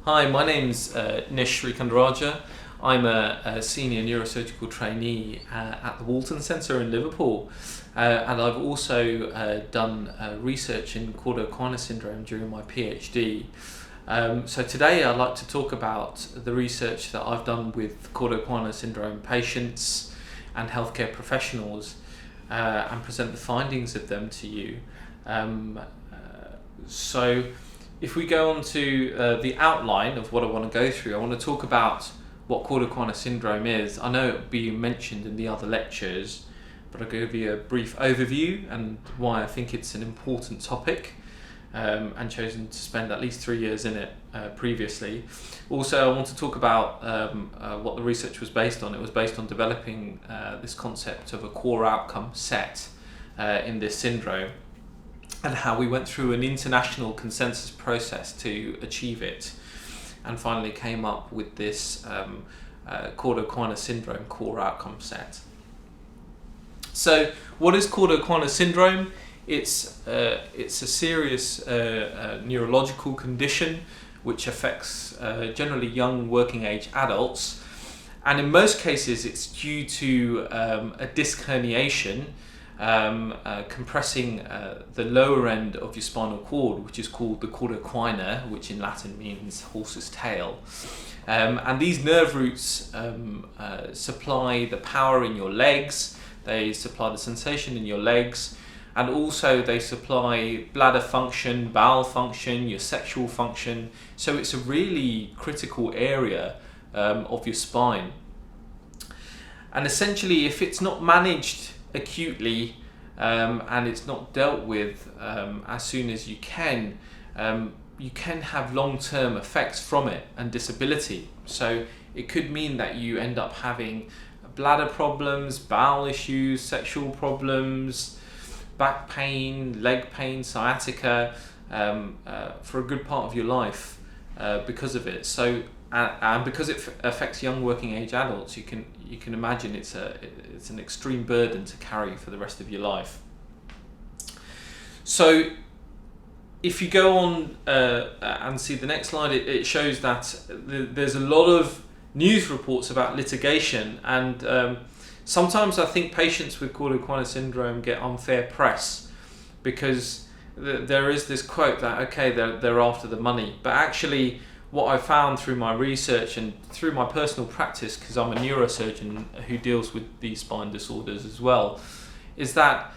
Hi, my name's Nish Srikandarajah. I'm a senior neurosurgical trainee at the MULTICENTRE in Liverpool, and I've also done research in Cauda Equina syndrome during my PhD. So today I'd like to talk about the research that I've done with Cauda Equina syndrome patients and healthcare professionals and present the findings of them to you. So if we go on to the outline of what I want to go through, I want to talk about what Cauda Equina syndrome is. I know it will be mentioned in the other lectures, but I'll give you a brief overview and why I think it's an important topic, and chosen to spend at least 3 years in it previously. Also, I want to talk about what the research was based on. It was based on developing this concept of a core outcome set in this syndrome, and how we went through an international consensus process to achieve it, and finally came up with this Cauda Equina syndrome core outcome set. So what is Cauda Equina syndrome? It's a serious neurological condition which affects generally young working age adults, and in most cases it's due to a disc herniation compressing the lower end of your spinal cord, which is called the Cauda Equina, which in Latin means horse's tail. And these nerve roots supply the power in your legs, they supply the sensation in your legs, and also they supply bladder function, bowel function, your sexual function. So it's a really critical area of your spine. And essentially, if it's not managed acutely and it's not dealt with as soon as you can have long-term effects from it and disability. So it could mean that you end up having bladder problems, bowel issues, sexual problems, back pain, leg pain, sciatica for a good part of your life because of it. So and because it affects young working age adults, you can imagine it's an extreme burden to carry for the rest of your life. So if you go on and see the next slide, it shows that there's a lot of news reports about litigation, and sometimes I think patients with Cauda Equina syndrome get unfair press because there is this quote that, okay, they're after the money, but actually what I found through my research and through my personal practice, because I'm a neurosurgeon who deals with these spine disorders as well, is that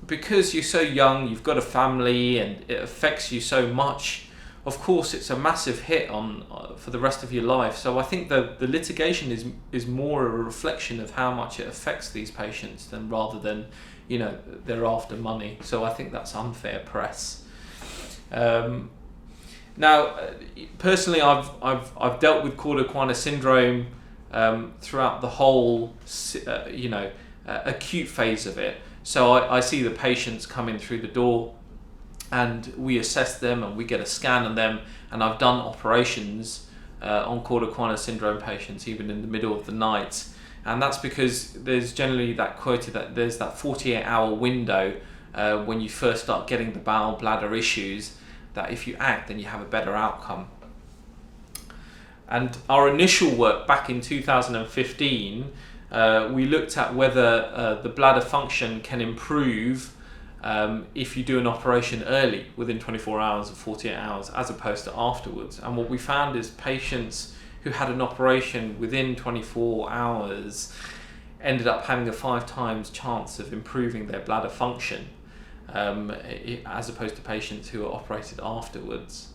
because you're so young, you've got a family, and it affects you so much, of course it's a massive hit on for the rest of your life. So I think the litigation is more a reflection of how much it affects these patients than rather than, you know, they're after money. So I think that's unfair press. Now, personally, I've dealt with Cauda Equina syndrome throughout the whole, acute phase of it. So I see the patients come in through the door, and we assess them, and we get a scan on them. And I've done operations on Cauda Equina syndrome patients even in the middle of the night, and that's because there's generally that quoted that there's that 48-hour window when you first start getting the bowel bladder issues, that if you act, then you have a better outcome. And our initial work back in 2015, we looked at whether the bladder function can improve if you do an operation early, within 24 hours or 48 hours, as opposed to afterwards. And what we found is patients who had an operation within 24 hours ended up having a 5 times chance of improving their bladder function, as opposed to patients who are operated afterwards.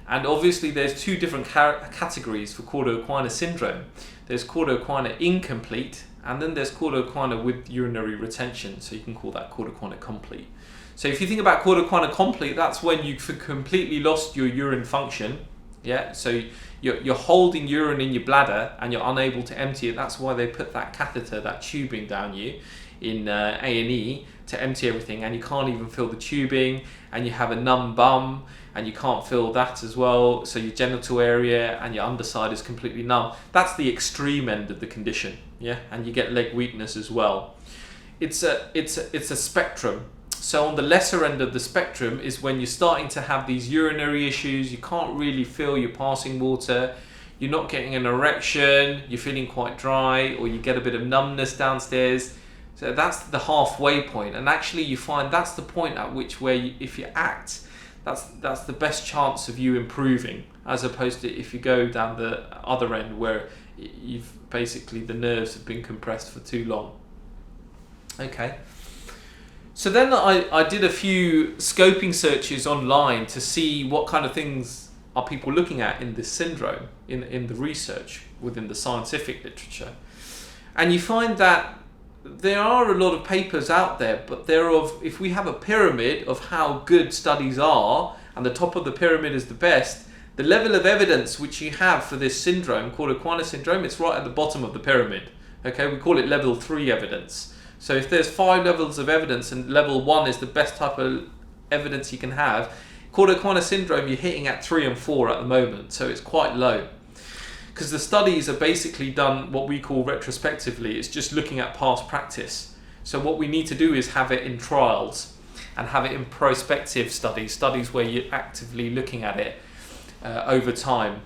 And obviously there's two different categories for Cauda Equina syndrome. There's Cauda Equina incomplete, and then there's Cauda Equina with urinary retention, so you can call that Cauda Equina complete. So if you think about Cauda Equina complete, that's when you've completely lost your urine function. Yeah, so you're holding urine in your bladder and you're unable to empty it. That's why they put that catheter, that tubing down you in A&E to empty everything, and you can't even feel the tubing, and you have a numb bum, and you can't feel that as well, so your genital area and your underside is completely numb. That's the extreme end of the condition, yeah, and you get leg weakness as well. It's a spectrum. So on the lesser end of the spectrum is when you're starting to have these urinary issues, you can't really feel you're passing water, you're not getting an erection, you're feeling quite dry, or you get a bit of numbness downstairs. So that's the halfway point, and actually you find that's the point at which if you act, that's the best chance of you improving, as opposed to if you go down the other end where you've basically the nerves have been compressed for too long. Okay. So then I did a few scoping searches online to see what kind of things are people looking at in this syndrome in the research within the scientific literature. And you find that there are a lot of papers out there, but if we have a pyramid of how good studies are, and the top of the pyramid is the best, the level of evidence which you have for this syndrome called Equina syndrome, it's right at the bottom of the pyramid. Okay, we call it level 3 evidence. So if there's 5 levels of evidence and level 1 is the best type of evidence you can have, Cauda Equina syndrome you're hitting at 3 and 4 at the moment, so it's quite low. Because the studies are basically done what we call retrospectively, it's just looking at past practice. So what we need to do is have it in trials and have it in prospective studies where you're actively looking at it over time.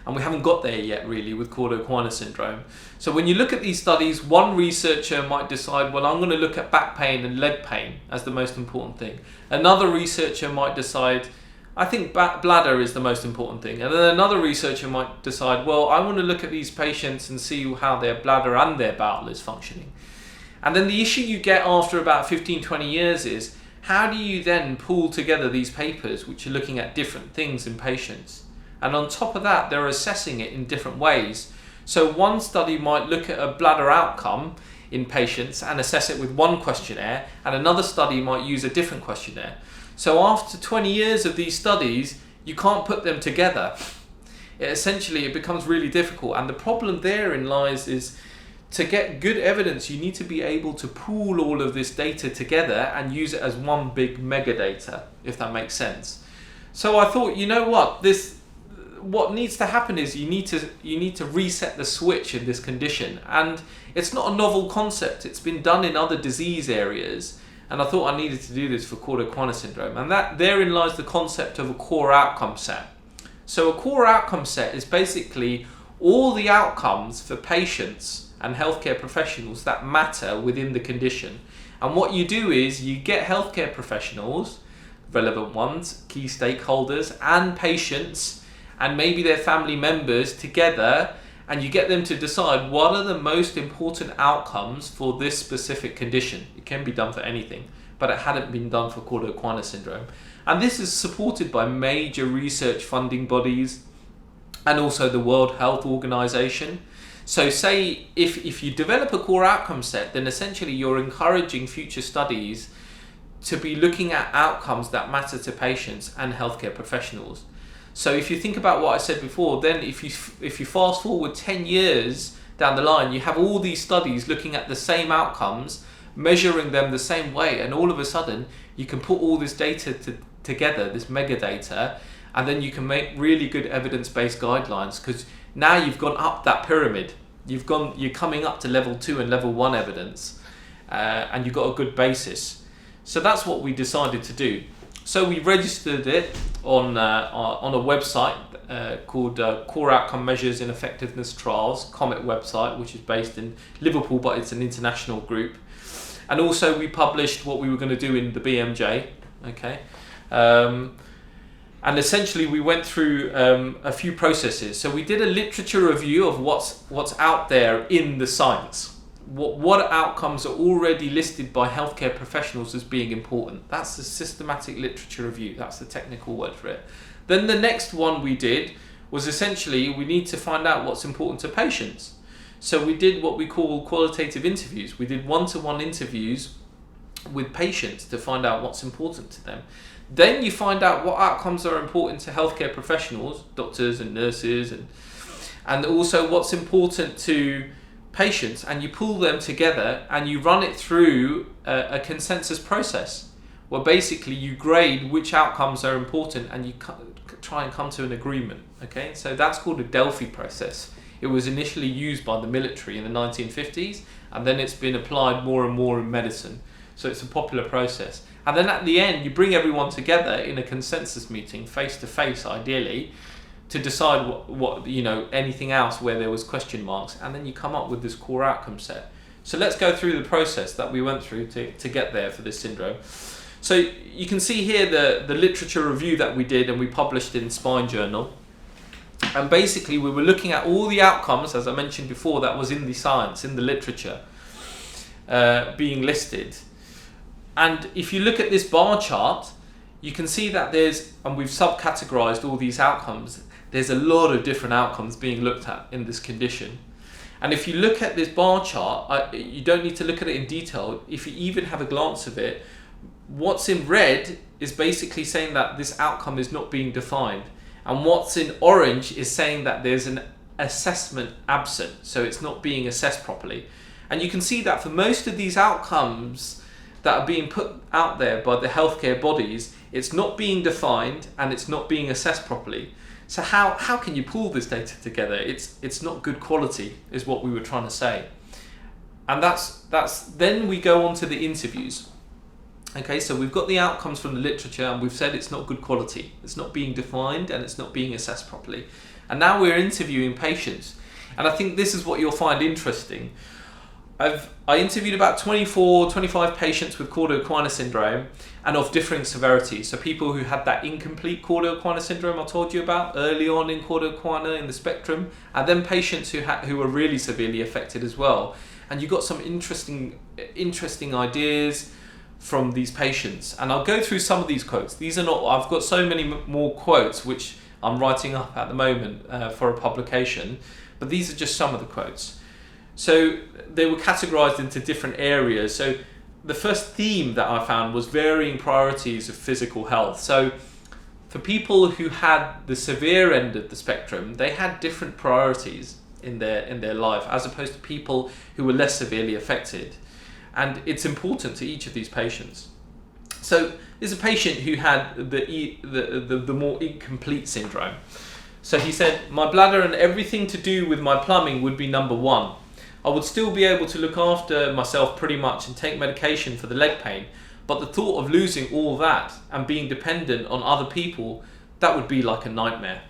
And we haven't got there yet really with Cauda Equina syndrome. So when you look at these studies, one researcher might decide, well, I'm going to look at back pain and leg pain as the most important thing. Another researcher might decide, I think bladder is the most important thing. And then another researcher might decide, well, I want to look at these patients and see how their bladder and their bowel is functioning. And then the issue you get after about 15, 20 years is, how do you then pull together these papers which are looking at different things in patients? And on top of that, they're assessing it in different ways. So one study might look at a bladder outcome in patients and assess it with one questionnaire, and another study might use a different questionnaire. So after 20 years of these studies, you can't put them together. It becomes really difficult. And the problem therein lies is, to get good evidence, you need to be able to pool all of this data together and use it as one big mega data, if that makes sense. So I thought, you know what needs to happen is you need to reset the switch in this condition. And it's not a novel concept. It's been done in other disease areas. And I thought I needed to do this for Cauda Equina syndrome. And therein lies the concept of a core outcome set. So a core outcome set is basically all the outcomes for patients and healthcare professionals that matter within the condition. And what you do is you get healthcare professionals, relevant ones, key stakeholders, and patients, and maybe their family members together, and you get them to decide what are the most important outcomes for this specific condition. It can be done for anything, but it hadn't been done for Cauda Equina syndrome. And this is supported by major research funding bodies and also the World Health Organization. So say if you develop a core outcome set, then essentially you're encouraging future studies to be looking at outcomes that matter to patients and healthcare professionals. So if you think about what I said before, then if you fast forward 10 years down the line, you have all these studies looking at the same outcomes, measuring them the same way, and all of a sudden you can put all this data together, this mega data, and then you can make really good evidence-based guidelines, because now you've gone up that pyramid. You're coming up to level 2 and level 1 evidence, and you've got a good basis. So that's what we decided to do. So we registered it on a website called Core Outcome Measures in Effectiveness Trials, COMET website, which is based in Liverpool, but it's an international group. And also we published what we were going to do in the BMJ. Okay. And essentially we went through a few processes. So we did a literature review of what's out there in the science. What outcomes are already listed by healthcare professionals as being important. That's the systematic literature review. That's the technical word for it. Then the next one we did was essentially we need to find out what's important to patients. So we did what we call qualitative interviews. We did one-to-one interviews with patients to find out what's important to them. Then you find out what outcomes are important to healthcare professionals, doctors and nurses, and also what's important to patients, and you pull them together and you run it through a consensus process where basically you grade which outcomes are important and you try and come to an agreement. Okay, so that's called a DELPHI process. It was initially used by the military in the 1950s, and then it's been applied more and more in medicine. So it's a popular process. And then at the end, you bring everyone together in a consensus meeting, face to face, ideally, to decide what anything else where there was question marks, and then you come up with this core outcome set. So let's go through the process that we went through to get there for this syndrome. So you can see here the literature review that we did and we published in Spine Journal. And basically we were looking at all the outcomes, as I mentioned before, that was in the science, in the literature, being listed. And if you look at this bar chart, you can see that and we've subcategorized all these outcomes, there's a lot of different outcomes being looked at in this condition. And if you look at this bar chart, you don't need to look at it in detail. If you even have a glance of it, what's in red is basically saying that this outcome is not being defined. And what's in orange is saying that there's an assessment absent, so it's not being assessed properly. And you can see that for most of these outcomes that are being put out there by the healthcare bodies, it's not being defined and it's not being assessed properly. So how can you pull this data together? It's not good quality, is what we were trying to say. And that's then we go on to the interviews. Okay, so we've got the outcomes from the literature and we've said it's not good quality. It's not being defined and it's not being assessed properly. And now we're interviewing patients. And I think this is what you'll find interesting. I interviewed about 25 patients with Cauda Equina syndrome and of differing severity. So people who had that incomplete Cauda Equina syndrome I told you about early on in Cauda Equina in the spectrum, and then patients who were really severely affected as well. And you got some interesting ideas from these patients. And I'll go through some of these quotes. I've got so many more quotes which I'm writing up at the moment for a publication, but these are just some of the quotes. So they were categorized into different areas. So the first theme that I found was varying priorities of physical health. So for people who had the severe end of the spectrum, they had different priorities in their life as opposed to people who were less severely affected. And it's important to each of these patients. So there's a patient who had the more incomplete syndrome. So he said, my bladder and everything to do with my plumbing would be number one. I would still be able to look after myself pretty much and take medication for the leg pain, but the thought of losing all that and being dependent on other people, that would be like a nightmare.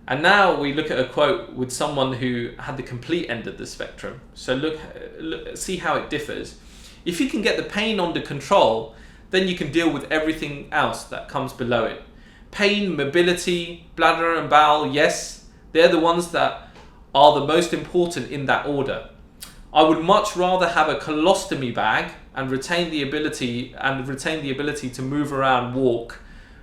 And now we look at a quote with someone who had the complete end of the spectrum. So look, see how it differs. If you can get the pain under control, then you can deal with everything else that comes below it. Pain, mobility, bladder and bowel, yes, they're the ones that are the most important in that order. I would much rather have a colostomy bag and retain the ability to move around, walk,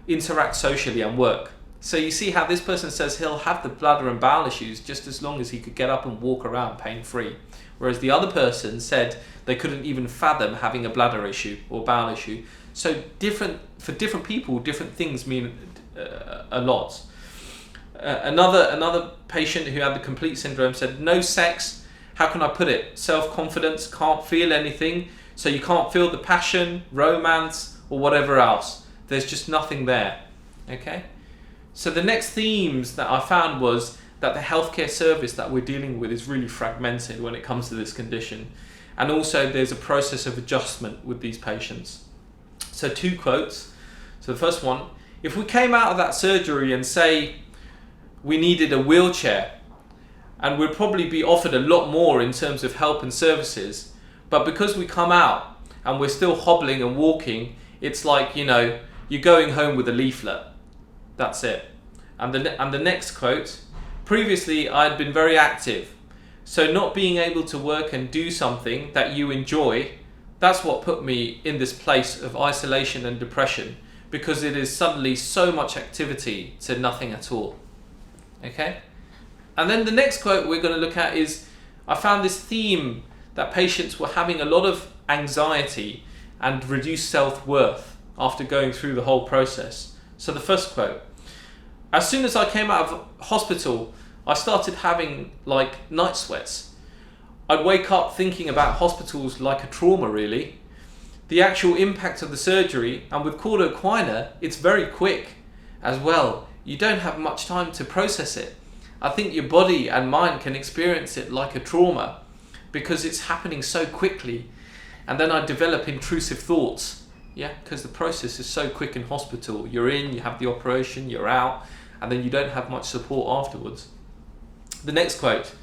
interact socially and work. So you see how this person says he'll have the bladder and bowel issues just as long as he could get up and walk around pain-free. Whereas the other person said they couldn't even fathom having a bladder issue or bowel issue. So for different people, different things mean a lot. Another patient who had the complete syndrome said, no sex, how can I put it? Self-confidence, can't feel anything, so you can't feel the passion, romance, or whatever else. There's just nothing there. Okay? So the next themes that I found was that the healthcare service that we're dealing with is really fragmented when it comes to this condition. And also there's a process of adjustment with these patients. So 2 quotes. So the first one, if we came out of that surgery and say we needed a wheelchair, and we'd probably be offered a lot more in terms of help and services, but because we come out and we're still hobbling and walking, it's like, you're going home with a leaflet. That's it. And the next quote, previously I had been very active, so not being able to work and do something that you enjoy, that's what put me in this place of isolation and depression, because it is suddenly so much activity to nothing at all. Okay? And then the next quote we're going to look at is, I found this theme that patients were having a lot of anxiety and reduced self-worth after going through the whole process. So the first quote, as soon as I came out of hospital, I started having night sweats. I'd wake up thinking about hospitals like a trauma really. The actual impact of the surgery, and with Cauda Equina, it's very quick as well. You don't have much time to process it. I think your body and mind can experience it like a trauma because it's happening so quickly. And then I develop intrusive thoughts, yeah, because the process is so quick in hospital. You're in, you have the operation, you're out, and then you don't have much support afterwards. The next quote: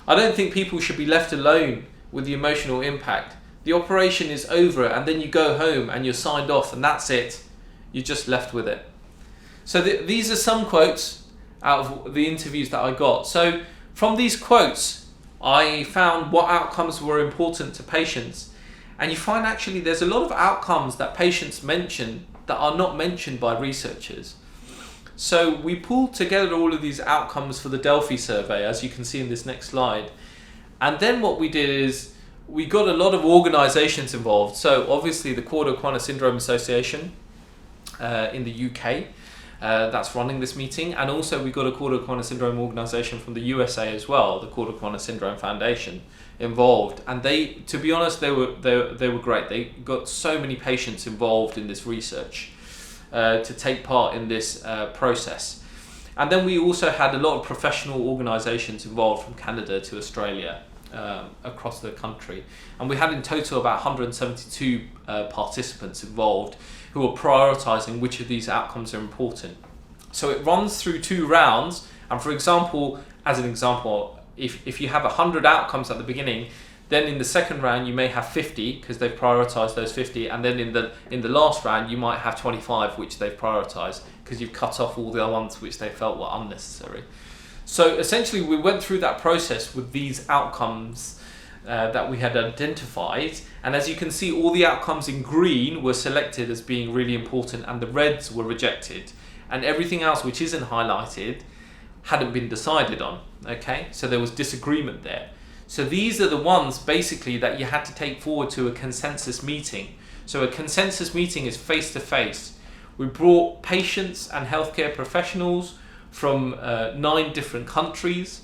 I don't think people should be left alone with the emotional impact. The operation is over and then you go home and you're signed off and that's it. You're just left with it. So these are some quotes out of the interviews that I got. So from these quotes, I found what outcomes were important to patients. And you find actually there's a lot of outcomes that patients mention that are not mentioned by researchers. So we pulled together all of these outcomes for the DELPHI survey, as you can see in this next slide. And then what we did is we got a lot of organisations involved. So obviously the Cauda Equina Syndrome Association in the UK, that's running this meeting, and also we got a Cauda Equina Syndrome organisation from the USA as well, the Cauda Equina Syndrome Foundation, involved. And they, to be honest, they were great. They got so many patients involved in this research to take part in this process. And then we also had a lot of professional organisations involved from Canada to Australia, across the country, and we had in total about 172 participants involved who are prioritising which of these outcomes are important. So it runs through 2 rounds, and for example, as an example, if you have 100 outcomes at the beginning, then in the second round you may have 50 because they've prioritised those 50, and then in the last round you might have 25 which they've prioritised because you've cut off all the other ones which they felt were unnecessary. So essentially we went through that process with these outcomes that we had identified, and as you can see, all the outcomes in green were selected as being really important and the reds were rejected, and everything else which isn't highlighted hadn't been decided on. Okay, so there was disagreement there. So these are the ones basically that you had to take forward to a consensus meeting. So a consensus meeting is face to face. We brought patients and healthcare professionals from 9 different countries,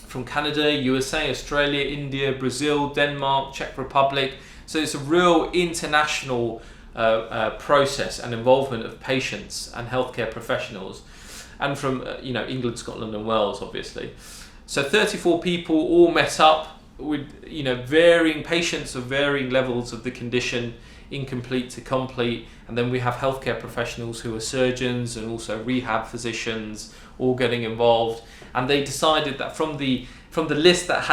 from Canada, USA, Australia, India, Brazil, Denmark, Czech Republic. So it's a real international process and involvement of patients and healthcare professionals, and from England, Scotland and Wales, obviously. So 34 people all met up with varying patients of varying levels of the condition, incomplete to complete, and then we have healthcare professionals who are surgeons and also rehab physicians all getting involved, and they decided that from the list that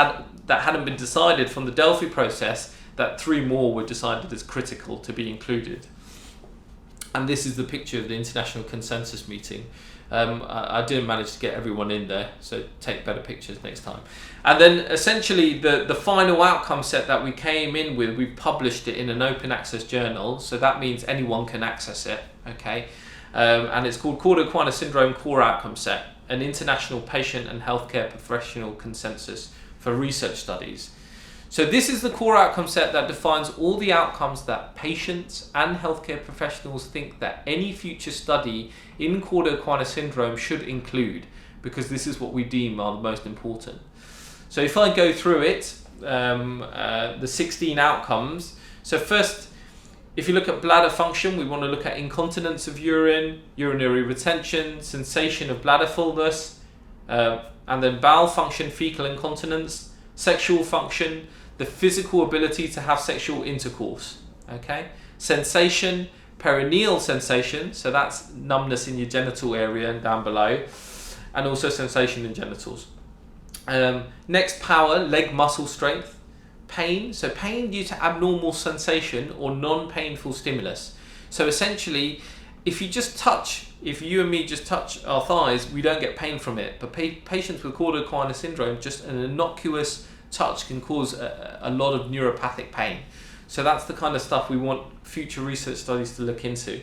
hadn't been decided from the DELPHI process, that 3 more were decided as critical to be included. And this is the picture of the international consensus meeting. I didn't manage to get everyone in there, so take better pictures next time. And then essentially the final outcome set that we came in with, we published it in an open access journal, so that means anyone can access it, okay? And it's called Cauda Equina Syndrome Core Outcome Set, an international patient and healthcare professional consensus for research studies. So this is the core outcome set that defines all the outcomes that patients and healthcare professionals think that any future study in Cauda Equina syndrome should include, because this is what we deem are the most important. So if I go through it, the 16 outcomes. So first, if you look at bladder function, we want to look at incontinence of urine, urinary retention, sensation of bladder fullness, and then bowel function, fecal incontinence, sexual function, the physical ability to have sexual intercourse, okay? Sensation, perineal sensation, so that's numbness in your genital area and down below, and also sensation in genitals. Next, power, leg muscle strength. Pain, so pain due to abnormal sensation or non-painful stimulus. So essentially, if you and me just touch our thighs, we don't get pain from it, but patients with Cauda Equina syndrome, just an innocuous touch can cause a lot of neuropathic pain. So that's the kind of stuff we want future research studies to look into.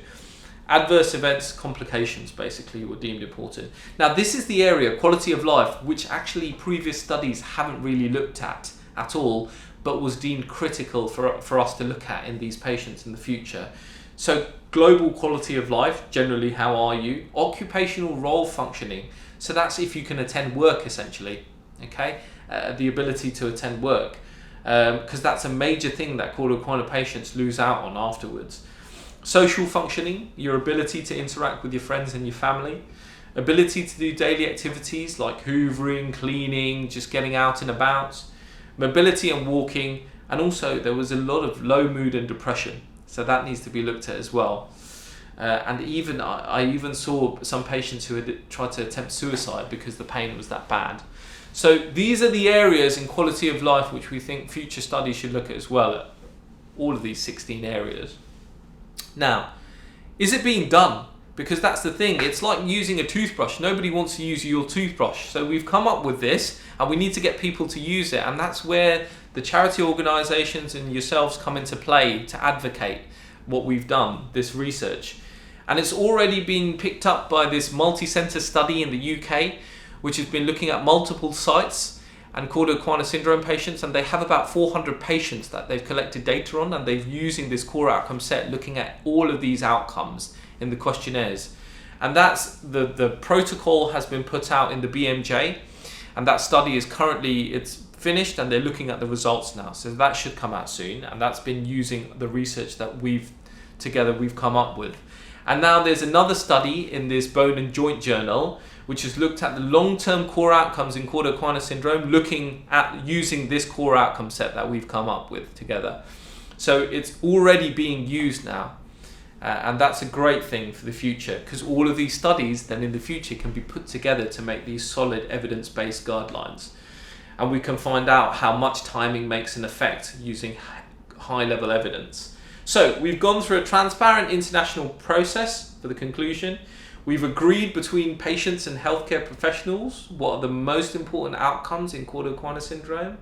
Adverse events, complications basically were deemed important. Now this is the area, quality of life, which actually previous studies haven't really looked at all, but was deemed critical for us to look at in these patients in the future. So global quality of life, generally how are you? Occupational role functioning, so that's if you can attend work essentially, okay? The ability to attend work, because that's a major thing that Cauda Equina patients lose out on afterwards. Social functioning, your ability to interact with your friends and your family. Ability to do daily activities like hoovering, cleaning, just getting out and about. Mobility and walking, And also there was a lot of low mood and depression, so that needs to be looked at as well. And even I even saw some patients who had tried to attempt suicide because the pain was that bad. So these are the areas in quality of life which we think future studies should look at as well, at all of these 16 areas. Now, is it being done? Because that's the thing, it's like using a toothbrush. Nobody wants to use your toothbrush. So we've come up with this and we need to get people to use it. And that's where the charity organisations and yourselves come into play to advocate what we've done, this research. And it's already been picked up by this multi-centre study in the UK, which has been looking at multiple sites and Cauda Equina syndrome patients, and they have about 400 patients that they've collected data on, and they're using this core outcome set looking at all of these outcomes in the questionnaires. And that's the protocol has been put out in the BMJ, and that study is currently, it's finished and they're looking at the results now. So that should come out soon, and that's been using the research that we've come up with. And now there's another study in this Bone and Joint Journal, which has looked at the long-term core outcomes in Cauda Equina syndrome, looking at using this core outcome set that we've come up with together. So it's already being used now. And that's a great thing for the future, because all of these studies then in the future can be put together to make these solid evidence-based guidelines. And we can find out how much timing makes an effect using high-level evidence. So we've gone through a transparent international process for the conclusion. We've agreed between patients and healthcare professionals what are the most important outcomes in Cauda Equina syndrome.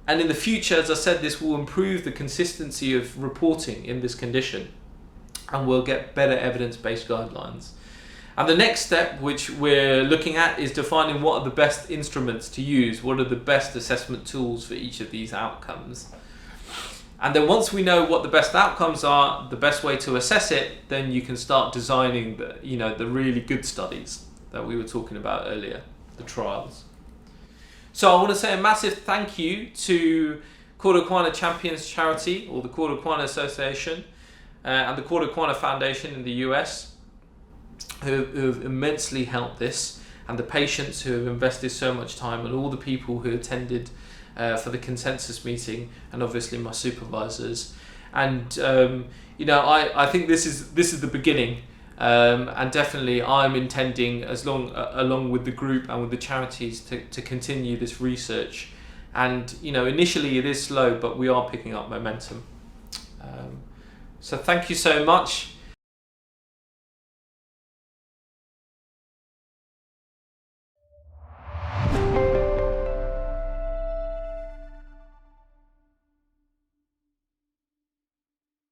And in the future, as I said, this will improve the consistency of reporting in this condition, and we'll get better evidence-based guidelines. And the next step, which we're looking at, is defining what are the best instruments to use, what are the best assessment tools for each of these outcomes. And then once we know what the best outcomes are, the best way to assess it, then you can start designing the really good studies that we were talking about earlier, the trials. So I want to say a massive thank you to Cauda Equina Champions Charity, or the Cauda Equina Association, and the Cauda Equina Foundation in the US, who have immensely helped this, and the patients who have invested so much time, and all the people who attended for the consensus meeting, and obviously my supervisors. And I think this is the beginning, and definitely I'm intending, along with the group and with the charities, to continue this research. And initially it is slow, but we are picking up momentum. So thank you so much.